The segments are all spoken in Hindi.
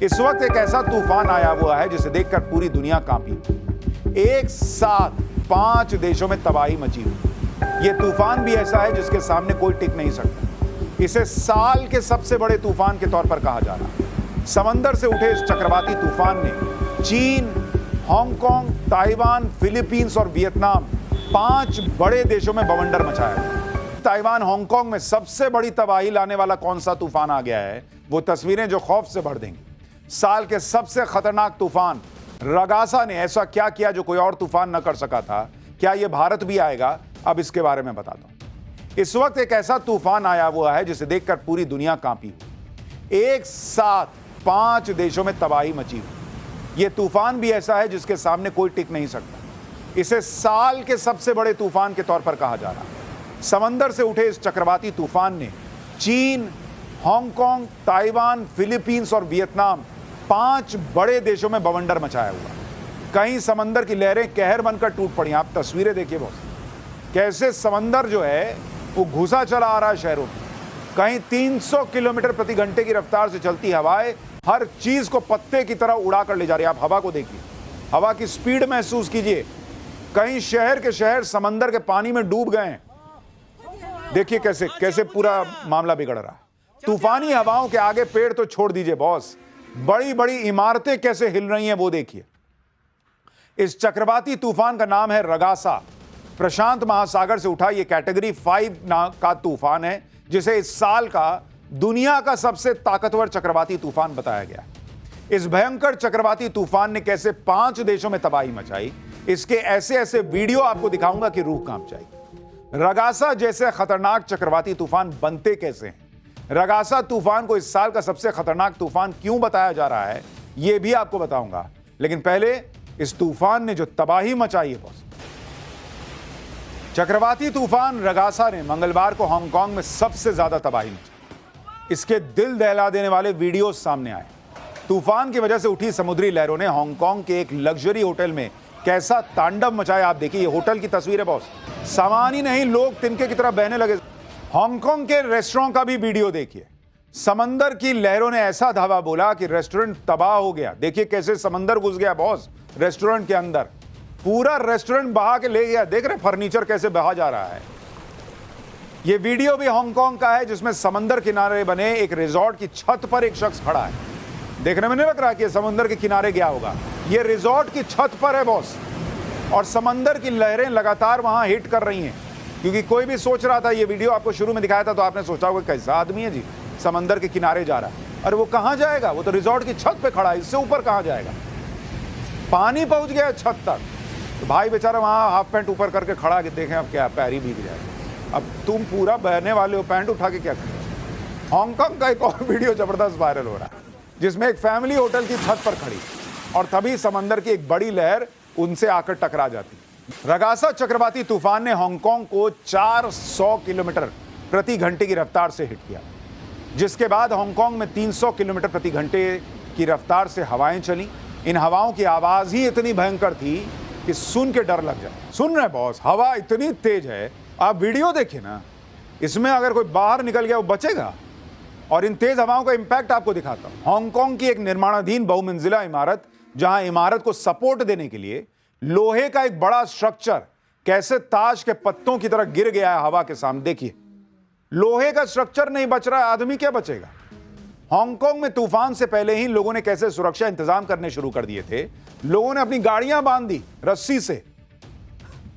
इस वक्त एक ऐसा तूफान आया हुआ है जिसे देखकर पूरी दुनिया कांपी। एक साथ 5 देशों में तबाही मची हुई। यह तूफान भी ऐसा है जिसके सामने कोई टिक नहीं सकता। इसे साल के सबसे बड़े तूफान के तौर पर कहा जा रहा है। समंदर से उठे इस चक्रवाती तूफान ने चीन, हांगकांग, ताइवान, फिलीपींस और वियतनाम 5 बड़े देशों में बवंडर मचाया। ताइवान, हांगकांग में सबसे बड़ी तबाही लाने वाला कौन सा तूफान आ गया है, वो तस्वीरें जो खौफ से भर देंगी। साल के सबसे खतरनाक तूफान रगासा ने ऐसा क्या किया जो कोई और तूफान न कर सका था। क्या यह भारत भी आएगा? अब इसके बारे में बताता हूं। इस वक्त एक ऐसा तूफान आया हुआ है जिसे देखकर पूरी दुनिया कांपी हुई। एक साथ 5 देशों में तबाही मची हुई। यह तूफान भी ऐसा है जिसके सामने कोई टिक नहीं सकता। इसे साल के सबसे बड़े तूफान के तौर पर कहा जा रहा है। समंदर से उठे इस चक्रवाती तूफान ने चीन, हांगकांग, ताइवान, फिलीपींस और वियतनाम 5 बड़े देशों में बवंडर मचाया हुआ। कहीं समंदर की लहरें कहर बनकर टूट पड़ी। आप तस्वीरें देखिए बॉस, कैसे समंदर जो है वो घुसा चला आ रहा है शहरों में। कहीं 300 किलोमीटर प्रति घंटे की रफ्तार से चलती हवाएं हर चीज को पत्ते की तरह उड़ा कर ले जा रही है। आप हवा को देखिए, हवा की स्पीड महसूस कीजिए। कहीं शहर के शहर समंदर के पानी में डूब गए हैं। देखिए कैसे कैसे पूरा मामला बिगड़ रहा है। तूफानी हवाओं के आगे पेड़ तो छोड़ दीजिए बॉस, बड़ी बड़ी इमारतें कैसे हिल रही हैं वो देखिए। इस चक्रवाती तूफान का नाम है रगासा। प्रशांत महासागर से उठा यह कैटेगरी 5 का तूफान है, जिसे इस साल का दुनिया का सबसे ताकतवर चक्रवाती तूफान बताया गया। इस भयंकर चक्रवाती तूफान ने कैसे 5 देशों में तबाही मचाई, इसके ऐसे ऐसे वीडियो आपको दिखाऊंगा कि रूह कांप जाएगी। रगासा जैसे खतरनाक चक्रवाती तूफान बनते कैसे हैं, रगासा तूफान को इस साल का सबसे खतरनाक तूफान क्यों बताया जा रहा है, यह भी आपको बताऊंगा। लेकिन पहले इस तूफान ने जो तबाही मचाई है बॉस। चक्रवाती तूफान रगासा ने मंगलवार को हांगकांग में सबसे ज्यादा तबाही मचाई। इसके दिल दहला देने वाले वीडियो सामने आए। तूफान की वजह से उठी समुद्री लहरों ने हांगकांग के एक लग्जरी होटल में कैसा तांडव मचाया। आप देखिए, ये होटल की तस्वीर है बॉस। सामान ही नहीं, लोग तिनके की तरह बहने लगे। हांगकांग के रेस्टोरेंट का भी वीडियो देखिए। समंदर की लहरों ने ऐसा धावा बोला कि रेस्टोरेंट तबाह हो गया। देखिए कैसे समंदर घुस गया बॉस रेस्टोरेंट के अंदर। पूरा रेस्टोरेंट बहा के ले गया। देख रहे फर्नीचर कैसे बहा जा रहा है। यह वीडियो भी हांगकांग का है, जिसमें समंदर किनारे बने एक रिजॉर्ट की छत पर एक शख्स खड़ा है। देखने में नहीं लग रहा कि समंदर के किनारे गया होगा। यह रिजॉर्ट की छत पर है बॉस, और समंदर की लहरें लगातार वहां हिट कर रही हैं। क्योंकि कोई भी सोच रहा था, ये वीडियो आपको शुरू में दिखाया था तो आपने सोचा होगा कैसा आदमी है जी, समंदर के किनारे जा रहा है। अरे वो कहां जाएगा, वो तो रिजॉर्ट की छत पे खड़ा है, इससे ऊपर कहां जाएगा। पानी पहुंच गया छत तक। तो भाई बेचारा वहां हाफ पैंट ऊपर करके खड़ा कि देखें अब क्या पैर ही भीग जाएगा। अब तुम पूरा बहने वाले हो, पैंट उठा के क्या करोगे। हांगकांग का एक और वीडियो जबरदस्त वायरल हो रहा है, जिसमें एक फैमिली होटल की छत पर खड़ी और तभी समंदर की एक बड़ी लहर उनसे आकर टकरा जाती। रगासा चक्रवाती तूफान ने हांगकांग को 400 किलोमीटर प्रति घंटे की रफ्तार से हिट किया, जिसके बाद हांगकांग में 300 किलोमीटर प्रति घंटे की रफ्तार से हवाएं चली। इन हवाओं की आवाज ही इतनी भयंकर थी कि सुन के डर लग जाए। सुन रहे बॉस, हवा इतनी तेज है। आप वीडियो देखिए ना, इसमें अगर कोई बाहर निकल गया वो बचेगा। और इन तेज हवाओं का इंपैक्ट आपको दिखाता हूं। हांगकांग की एक निर्माणाधीन बहुमंजिला इमारत, जहां इमारत को सपोर्ट देने के लिए लोहे का एक बड़ा स्ट्रक्चर कैसे ताश के पत्तों की तरह गिर गया है हवा के सामने। देखिए, लोहे का स्ट्रक्चर नहीं बच रहा है, आदमी क्या बचेगा। हांगकांग में तूफान से पहले ही लोगों ने कैसे सुरक्षा इंतजाम करने शुरू कर दिए थे। लोगों ने अपनी गाड़ियां बांध दी, रस्सी से,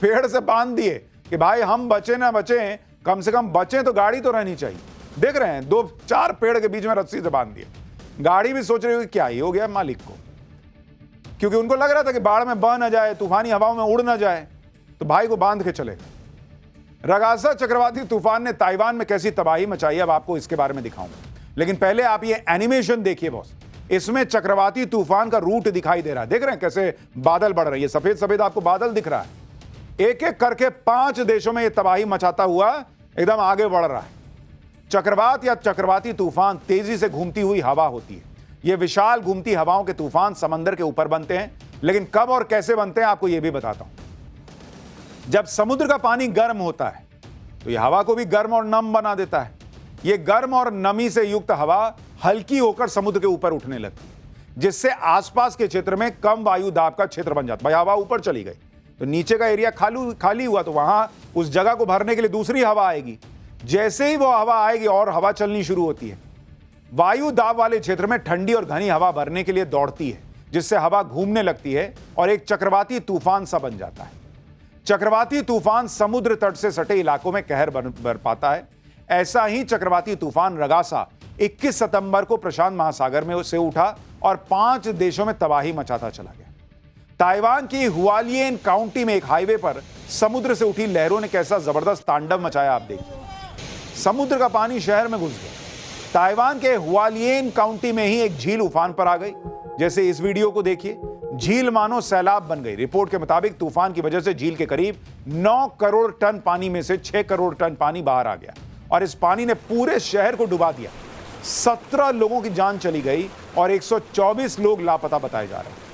पेड़ से बांध दिए कि भाई हम बचे ना बचे, कम से कम बचे तो गाड़ी तो रहनी चाहिए। देख रहे हैं 2-4 पेड़ के बीच में रस्सी से बांध दिए। गाड़ी भी सोच रही होगी क्या ही हो गया मालिक को, क्योंकि उनको लग रहा था कि बाढ़ में बह ना जाए, तूफानी हवाओं में उड़ ना जाए, तो भाई को बांध के चले गए। रगासा चक्रवाती तूफान ने ताइवान में कैसी तबाही मचाई, अब आपको इसके बारे में दिखाऊंगा। लेकिन पहले आप ये एनिमेशन देखिए बॉस। इसमें चक्रवाती तूफान का रूट दिखाई दे रहा है। देख रहे हैं कैसे बादल बढ़ रही है, सफेद सफेद आपको बादल दिख रहा है। एक एक करके 5 देशों में यह तबाही मचाता हुआ एकदम आगे बढ़ रहा है। चक्रवात या चक्रवाती तूफान तेजी से घूमती हुई हवा होती है। ये विशाल घूमती हवाओं के तूफान समंदर के ऊपर बनते हैं, लेकिन कब और कैसे बनते हैं आपको यह भी बताता हूं। जब समुद्र का पानी गर्म होता है तो यह हवा को भी गर्म और नम बना देता है। यह गर्म और नमी से युक्त हवा हल्की होकर समुद्र के ऊपर उठने लगती है। जिससे आसपास के क्षेत्र में कम वायु दाब का क्षेत्र बन जाता। भाई हवा ऊपर चली गई तो नीचे का एरिया खाली हुआ, तो वहां उस जगह को भरने के लिए दूसरी हवा आएगी। जैसे ही वो हवा आएगी और हवा चलनी शुरू होती है, वायु दाब वाले क्षेत्र में ठंडी और घनी हवा भरने के लिए दौड़ती है, जिससे हवा घूमने लगती है और एक चक्रवाती तूफान सा बन जाता है। चक्रवाती तूफान समुद्र तट से सटे इलाकों में कहर बरपाता है। ऐसा ही चक्रवाती तूफान रगासा 21 सितंबर को प्रशांत महासागर में से उठा और 5 देशों में तबाही मचाता चला गया। ताइवान की हुआलियन काउंटी में एक हाईवे पर समुद्र से उठी लहरों ने कैसा जबरदस्त तांडव मचाया, आप देखिए। समुद्र का पानी शहर में घुस गया। ताइवान के हुआलियन काउंटी में ही एक झील उफान पर आ गई, जैसे इस वीडियो को देखिए। झील मानो सैलाब बन गई। रिपोर्ट के मुताबिक तूफान की वजह से झील के करीब 9 करोड़ टन पानी में से 6 करोड़ टन पानी बाहर आ गया और इस पानी ने पूरे शहर को डुबा दिया। 17 लोगों की जान चली गई और 124 लोग लापता बताए जा रहे हैं।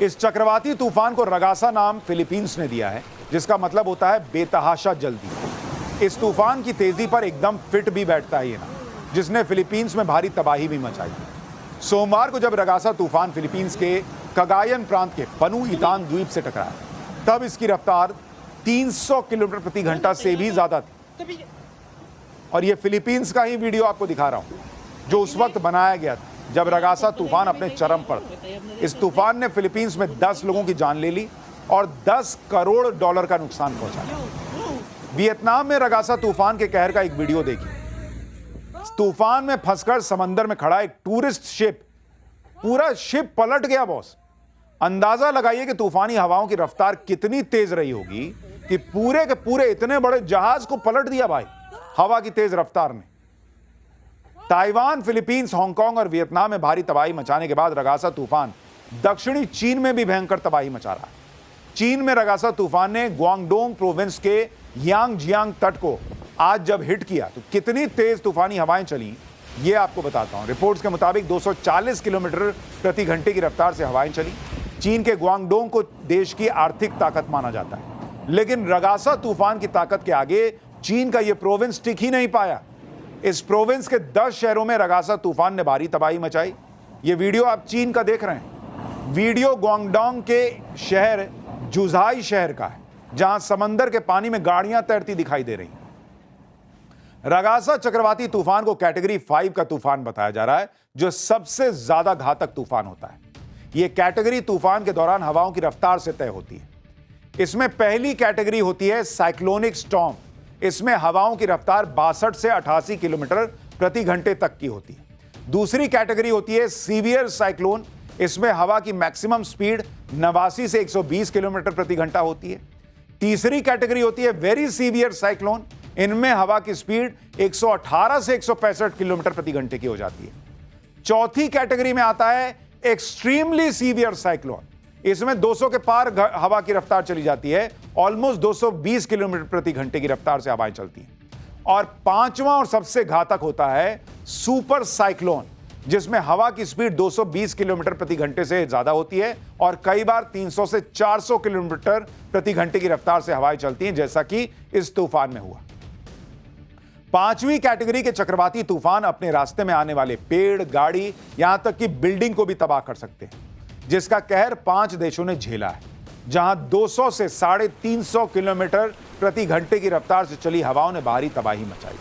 इस चक्रवाती तूफान को रगासा नाम फिलीपींस ने दिया है, जिसका मतलब होता है बेतहाशा जल्दी। इस तूफान की तेजी पर एकदम फिट भी बैठता है ये नाम, जिसने फिलीपींस में भारी तबाही भी मचाई। सोमवार को जब रगासा तूफान फिलीपींस के कगायन प्रांत के पनु इतान द्वीप से टकराया, तब इसकी रफ्तार 300 किलोमीटर प्रति घंटा से भी ज्यादा थी। और ये फिलीपींस का ही वीडियो आपको दिखा रहा हूं, जो उस वक्त बनाया गया था जब रगासा तूफान अपने चरम पर था। इस तूफान ने फिलीपींस में 10 लोगों की जान ले ली और $10 करोड़ का नुकसान पहुंचाया। वियतनाम में रगासा तूफान के कहर का एक वीडियो देखिए। तूफान में फंसकर समंदर में खड़ा एक टूरिस्ट शिप, पूरा शिप पलट गया बॉस। अंदाजा लगाइए कि तूफानी हवाओं की रफ्तार कितनी तेज रही होगी कि पूरे के पूरे इतने बड़े जहाज को पलट दिया भाई हवा की तेज रफ्तार ने। ताइवान, फिलीपींस, हांगकांग और वियतनाम में भारी तबाही मचाने के बाद रगासा तूफान दक्षिणी चीन में भी भयंकर तबाही मचा रहा है। चीन में रगासा तूफान ने ग्वांगडोंग प्रोविंस के यांगजियांग तट को आज जब हिट किया तो कितनी तेज तूफानी हवाएं चली, ये आपको बताता हूं। रिपोर्ट्स के मुताबिक 240 किलोमीटर प्रति घंटे की रफ्तार से हवाएं चली। चीन के ग्वांगडोंग को देश की आर्थिक ताकत माना जाता है, लेकिन रगासा तूफान की ताकत के आगे चीन का यह प्रोविंस टिक ही नहीं पाया। इस प्रोविंस के 10 शहरों में रगासा तूफान ने भारी तबाही मचाई। ये वीडियो आप चीन का देख रहे हैं। वीडियो ग्वांगडोंग के शहर जुझाई शहर का है, जहां समंदर के पानी में गाड़ियां तैरती दिखाई दे रही हैं। रगासा चक्रवाती तूफान को कैटेगरी 5 का तूफान बताया जा रहा है, जो सबसे ज्यादा घातक तूफान होता है। यह कैटेगरी तूफान के दौरान हवाओं की रफ्तार से तय होती है। इसमें पहली कैटेगरी होती है साइक्लोनिक स्टॉर्म। इसमें हवाओं की रफ्तार 62 से 88 किलोमीटर प्रति घंटे तक की होती है। दूसरी कैटेगरी होती है सीवियर साइक्लोन। इसमें हवा की मैक्सिमम स्पीड 89 से 120 किलोमीटर प्रति घंटा होती है। तीसरी कैटेगरी होती है वेरी सीवियर साइक्लोन। इनमें हवा की स्पीड 118 से 165 किलोमीटर प्रति घंटे की हो जाती है। चौथी कैटेगरी में आता है एक्सट्रीमली सीवियर साइक्लोन। इसमें 200 के पार हवा की रफ्तार चली जाती है, ऑलमोस्ट 220 किलोमीटर प्रति घंटे की रफ्तार से हवाएं चलती हैं। और पांचवा और सबसे घातक होता है सुपर साइक्लोन, जिसमें हवा की स्पीड 220 किलोमीटर प्रति घंटे से ज्यादा होती है और कई बार 300 से 400 किलोमीटर प्रति घंटे की रफ्तार से हवाएं चलती हैं, जैसा कि इस तूफान में हुआ। पांचवी कैटेगरी के चक्रवाती तूफान अपने रास्ते में आने वाले पेड़, गाड़ी, यहां तक कि बिल्डिंग को भी तबाह कर सकते हैं, जिसका कहर 5 देशों ने झेला है, जहां 200 से 350 किलोमीटर प्रति घंटे की रफ्तार से चली हवाओं ने भारी तबाही मचाई।